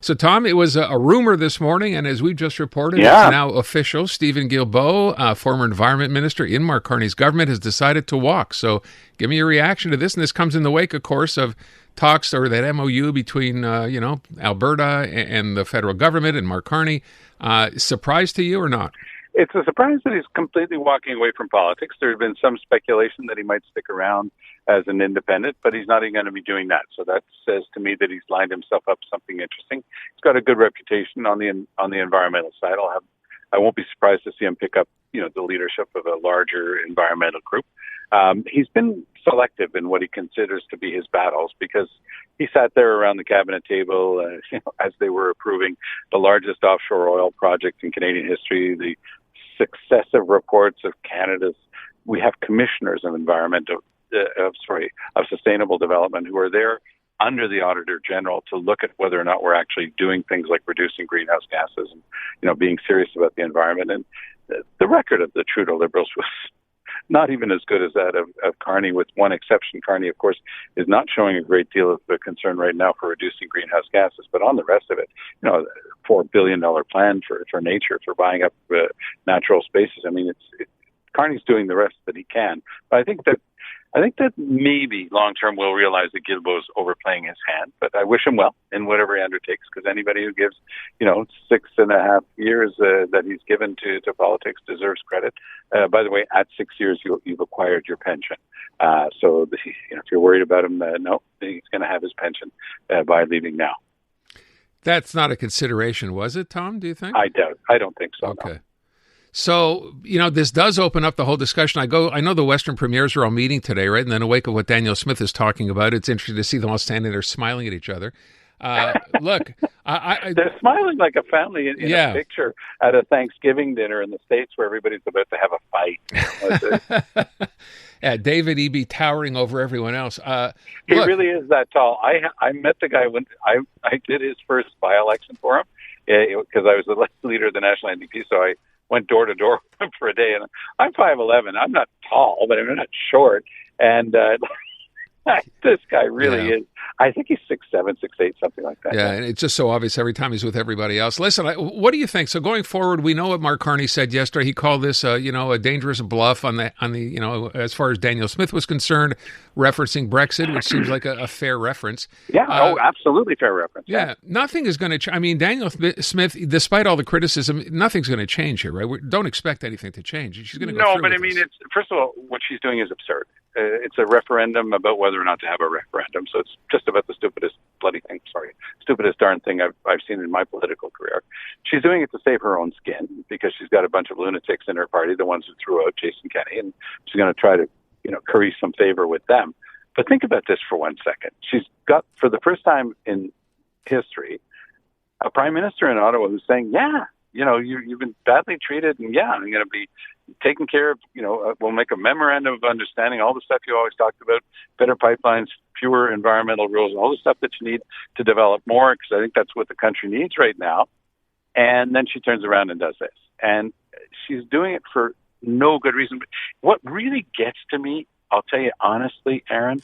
So, Tom, it was a rumor this morning, and as we just reported, Yeah. it's now official. Stephen Guilbeault, former environment minister in Mark Carney's government, has decided to walk. So give me your reaction to this. And this comes in the wake, of course, of talks or that MOU between, Alberta and the federal government and Mark Carney. Surprise to you or not? It's a surprise that he's completely walking away from politics. There's been some speculation that he might stick around as an independent, but he's not even going to be doing that. So that says to me that he's lined himself up something interesting. He's got a good reputation on the environmental side. I won't be surprised to see him pick up, the leadership of a larger environmental group. He's been selective in what he considers to be his battles because he sat there around the cabinet table as they were approving the largest offshore oil project in Canadian history, the successive reports of Canada's. We have commissioners of of sustainable development who are there under the Auditor General to look at whether or not we're actually doing things like reducing greenhouse gases and, being serious about the environment. And the record of the Trudeau Liberals was not even as good as that of Carney, with one exception. Carney, of course, is not showing a great deal of concern right now for reducing greenhouse gases. But on the rest of it, $4 billion plan for nature, for buying up natural spaces. I mean, Carney's doing the rest that he can. But I think that maybe long term we'll realize that Guilbeault's overplaying his hand. But I wish him well in whatever he undertakes, because anybody who gives, 6.5 years that he's given to politics deserves credit. By the way, at 6 years you've acquired your pension. So if you're worried about him, no, he's going to have his pension by leaving now. That's not a consideration, was it, Tom, do you think? I don't think so. Okay. No. So, this does open up the whole discussion. I know the Western premiers are all meeting today, right? And then in the wake of what Danielle Smith is talking about, it's interesting to see them all standing there smiling at each other. Look, they're smiling like a family in a picture at a Thanksgiving dinner in the States where everybody's about to have a fight. Yeah, David Eby towering over everyone else. He really is that tall. I met the guy when I did his first by-election for him because I was the leader of the National NDP, so I went door to door for a day, and I'm 5'11". I'm not tall, but I'm not short. And this guy really is. I think he's 6'7", 6'8", something like that. Yeah, and it's just so obvious every time he's with everybody else. Listen, what do you think? So going forward, we know what Mark Carney said yesterday. He called this, a dangerous bluff on the, as far as Danielle Smith was concerned, referencing Brexit, which seems like a fair reference. Yeah, absolutely fair reference. Yeah, nothing is going to. I mean, Danielle Smith, despite all the criticism, nothing's going to change here, right? We don't expect anything to change. She's going to go through with this. It's first of all, what she's doing is absurd. It's a referendum about whether or not to have a referendum. So it's just about the stupidest darn thing I've seen in my political career. She's doing it to save her own skin because she's got a bunch of lunatics in her party, the ones who threw out Jason Kenney, and she's going to try to, curry some favor with them. But think about this for 1 second. She's got, for the first time in history, a prime minister in Ottawa who's saying, you've been badly treated, and I'm going to be taken care of. We'll make a memorandum of understanding, all the stuff you always talked about, better pipelines, fewer environmental rules, all the stuff that you need to develop more, because I think that's what the country needs right now. And then she turns around and does this. And she's doing it for no good reason. But what really gets to me, I'll tell you honestly, Aaron,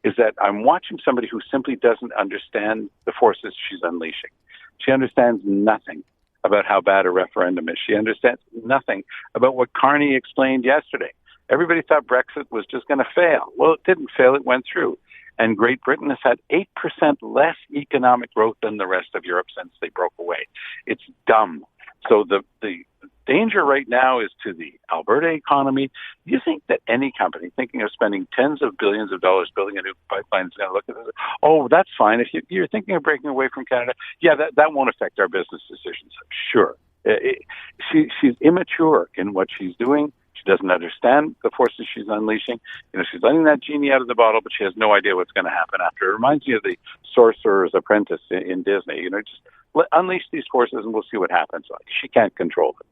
is that I'm watching somebody who simply doesn't understand the forces she's unleashing. She understands nothing about how bad a referendum is. She understands nothing about what Carney explained yesterday. Everybody thought Brexit was just going to fail. Well, it didn't fail. It went through. And Great Britain has had 8% less economic growth than the rest of Europe since they broke away. It's dumb. So the danger right now is to the Alberta economy. Do you think that any company thinking of spending tens of billions of dollars building a new pipeline is going to look at this? Oh, that's fine. If you're thinking of breaking away from Canada, that won't affect our business decisions. Sure. She's immature in what she's doing. She doesn't understand the forces she's unleashing. She's letting that genie out of the bottle, but she has no idea what's going to happen after. It reminds me of the Sorcerer's Apprentice in Disney. Just unleash these forces and we'll see what happens. She can't control them.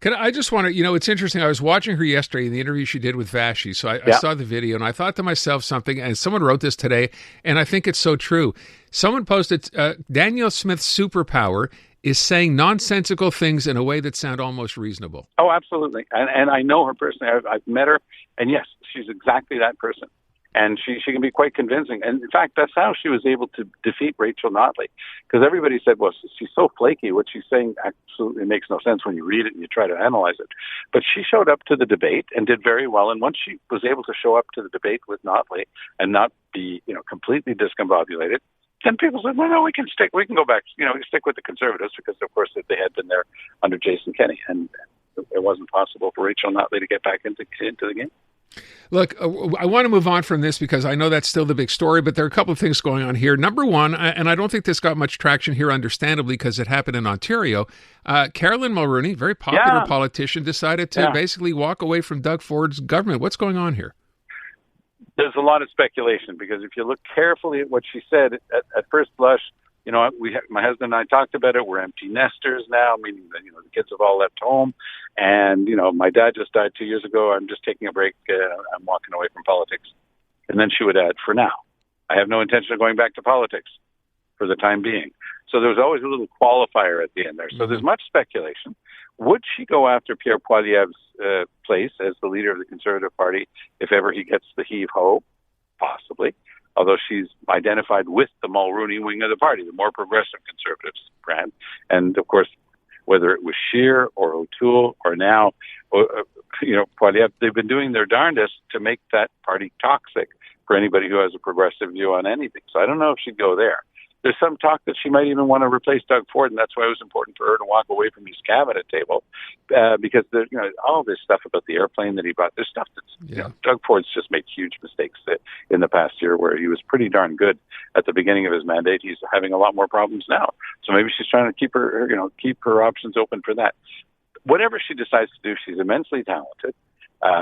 I just want to, it's interesting. I was watching her yesterday in the interview she did with Vashi. So I saw the video and I thought to myself something, and someone wrote this today, and I think it's so true. Someone posted, Danielle Smith's superpower is saying nonsensical things in a way that sound almost reasonable. Oh, absolutely. And I know her personally. I've met her, and yes, she's exactly that person. And she can be quite convincing. And in fact, that's how she was able to defeat Rachel Notley. Because everybody said, well, she's so flaky. What she's saying absolutely makes no sense when you read it and you try to analyze it. But she showed up to the debate and did very well. And once she was able to show up to the debate with Notley and not be, completely discombobulated, then people said, well, no, we can go back, stick with the Conservatives, because, of course, they had been there under Jason Kenney. And it wasn't possible for Rachel Notley to get back into the game. Look, I want to move on from this because I know that's still the big story, but there are a couple of things going on here. Number one, and I don't think this got much traction here, understandably, because it happened in Ontario. Carolyn Mulroney, very popular politician, decided to basically walk away from Doug Ford's government. What's going on here? There's a lot of speculation, because if you look carefully at what she said, at first blush, my husband and I talked about it. We're empty nesters now, meaning that, the kids have all left home. And, my dad just died 2 years ago. I'm just taking a break. I'm walking away from politics. And then she would add, for now, I have no intention of going back to politics for the time being. So there's always a little qualifier at the end there. So there's much speculation. Would she go after Pierre Poilievre's place as the leader of the Conservative Party if ever he gets the heave-ho? Possibly. Although she's identified with the Mulroney wing of the party, the more progressive Conservatives brand. And, of course, whether it was Scheer or O'Toole or now, Poilievre, they've been doing their darndest to make that party toxic for anybody who has a progressive view on anything. So I don't know if she'd go there. There's some talk that she might even want to replace Doug Ford, and that's why it was important for her to walk away from his cabinet table, because there's all this stuff about the airplane that he bought. There's stuff that's Doug Ford's just made huge mistakes in the past year, where he was pretty darn good at the beginning of his mandate. He's having a lot more problems now, so maybe she's trying to keep her options open for that. Whatever she decides to do, she's immensely talented,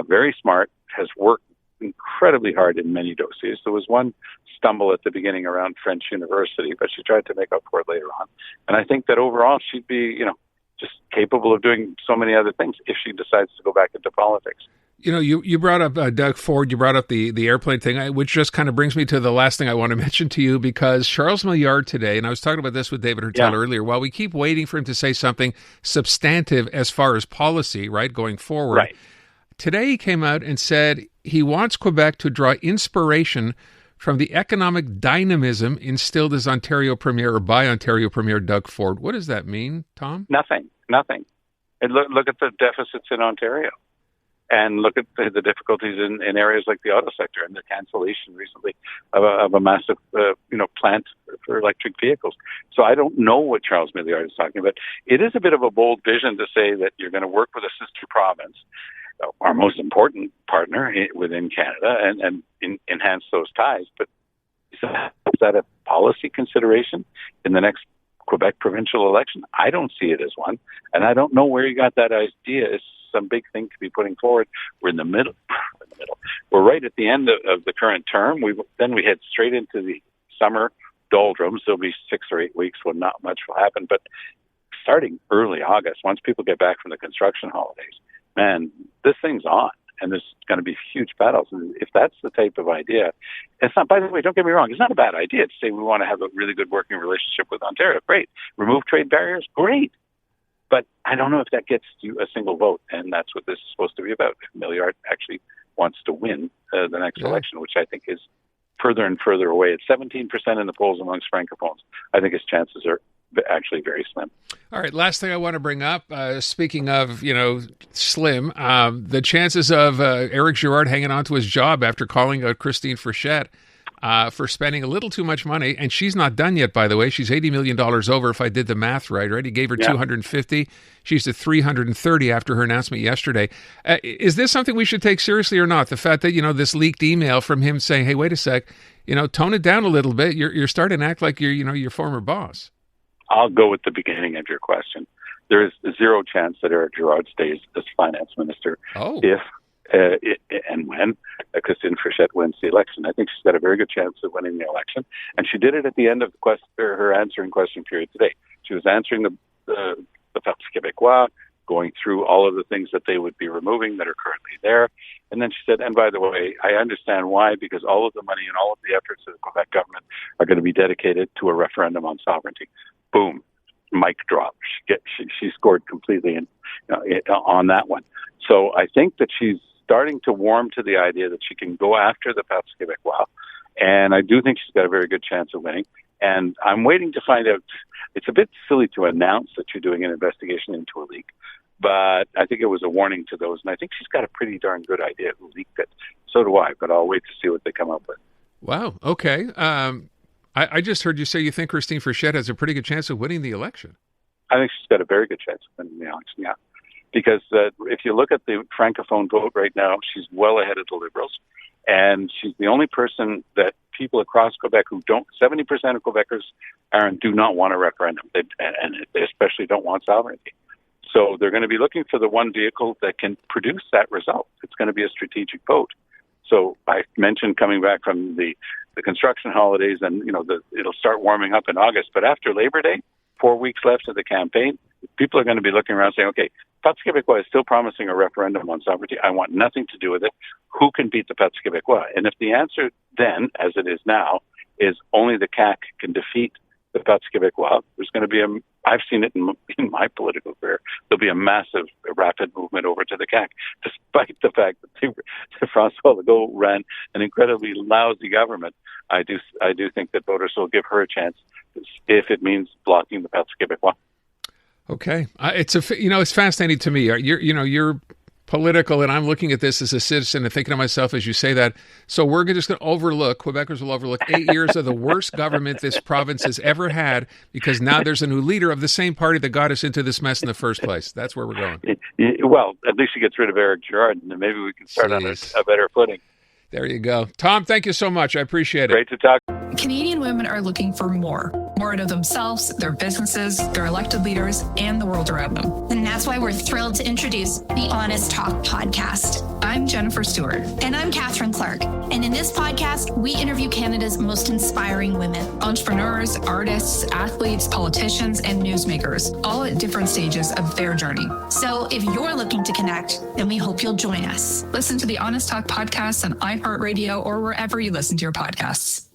very smart, has worked incredibly hard in many dossiers. There was one stumble at the beginning around French University, but she tried to make up for it later on. And I think that overall she'd be, just capable of doing so many other things if she decides to go back into politics. You brought up Doug Ford, you brought up the airplane thing, which just kind of brings me to the last thing I want to mention to you, because Charles Milliard today, and I was talking about this with David Hertel earlier, while we keep waiting for him to say something substantive as far as policy, right, going forward, right. Today he came out and said he wants Quebec to draw inspiration from the economic dynamism instilled as Ontario Premier or by Ontario Premier Doug Ford. What does that mean, Tom? Nothing. And look at the deficits in Ontario, and look at the difficulties in areas like the auto sector and the cancellation recently of a massive plant for electric vehicles. So I don't know what Charles Milliard is talking about. It is a bit of a bold vision to say that you're going to work with a sister province, our most important partner within Canada, and enhance those ties. But is that a policy consideration in the next Quebec provincial election? I don't see it as one, and I don't know where you got that idea. It's some big thing to be putting forward. We're in the middle. We're right at the end of the current term. Then we head straight into the summer doldrums. There'll be 6 or 8 weeks when not much will happen, but starting early August, once people get back from the construction holidays, man, this thing's on, and there's going to be huge battles. And if that's the type of idea, it's not, by the way, don't get me wrong, it's not a bad idea to say we want to have a really good working relationship with Ontario. Great. Remove trade barriers. Great. But I don't know if that gets you a single vote, and that's what this is supposed to be about. If Milliard actually wants to win the next election, which I think is further and further away. It's 17% in the polls amongst Francophones. I think his chances are actually very slim. All right, last thing I want to bring up, speaking of, slim, the chances of Eric Girard hanging on to his job after calling out Christine Frechette for spending a little too much money, and she's not done yet, by the way. She's $80 million over, if I did the math right? He gave her $250. She's at $330 after her announcement yesterday. Is this something we should take seriously or not? The fact that, this leaked email from him saying, hey, wait a sec, tone it down a little bit. You're starting to act like you're, your former boss. I'll go with the beginning of your question. There is zero chance that Eric Girard stays as finance minister if and when Christine Frechette wins the election. I think she's got a very good chance of winning the election, and she did it at the end of her answering question period today. She was answering the Parti Québécois, going through all of the things that they would be removing that are currently there. And then she said, and by the way, I understand why, because all of the money and all of the efforts of the Quebec government are going to be dedicated to a referendum on sovereignty. Boom, mic drop. She scored completely on that one. So I think that she's starting to warm to the idea that she can go after the Parti Québécois. And I do think she's got a very good chance of winning. And I'm waiting to find out. It's a bit silly to announce that you're doing an investigation into a leak, but I think it was a warning to those. And I think she's got a pretty darn good idea who leaked it. So do I, but I'll wait to see what they come up with. Wow. Okay. I just heard you say you think Christine Frechette has a pretty good chance of winning the election. I think she's got a very good chance of winning the election, yeah. Because if you look at the Francophone vote right now, she's well ahead of the Liberals. And she's the only person that people across Quebec who don't, 70% of Quebecers, Aaron, do not want a referendum. And they especially don't want sovereignty. So they're going to be looking for the one vehicle that can produce that result. It's going to be a strategic vote. So I mentioned coming back from the construction holidays, and it'll start warming up in August. But after Labor Day, 4 weeks left of the campaign, people are going to be looking around saying, okay, Parti Québécois is still promising a referendum on sovereignty. I want nothing to do with it. Who can beat the Parti Québécois? And if the answer then, as it is now, is only the CAQ can defeat the Parti Québécois, there's going to be I've seen it in my political career, there'll be a massive, rapid movement over to the CAQ, despite the fact that François Legault ran an incredibly lousy government. I do think that voters will give her a chance if it means blocking the Parti Québécois. Okay, it's fascinating to me. You're political, and I'm looking at this as a citizen and thinking to myself as you say that. So we're just going to overlook, Quebecers will overlook 8 years of the worst government this province has ever had because now there's a new leader of the same party that got us into this mess in the first place. That's where we're going. Well, at least she gets rid of Eric Girard, and then maybe we can start on a better footing. There you go. Tom, thank you so much. I appreciate it. Great to talk. Canadian women are looking for more out of themselves, their businesses, their elected leaders, and the world around them. And that's why we're thrilled to introduce the Honest Talk podcast. I'm Jennifer Stewart. And I'm Catherine Clark. And in this podcast, we interview Canada's most inspiring women. Entrepreneurs, artists, athletes, politicians, and newsmakers, all at different stages of their journey. So if you're looking to connect, then we hope you'll join us. Listen to the Honest Talk podcast on iHeartRadio or wherever you listen to your podcasts.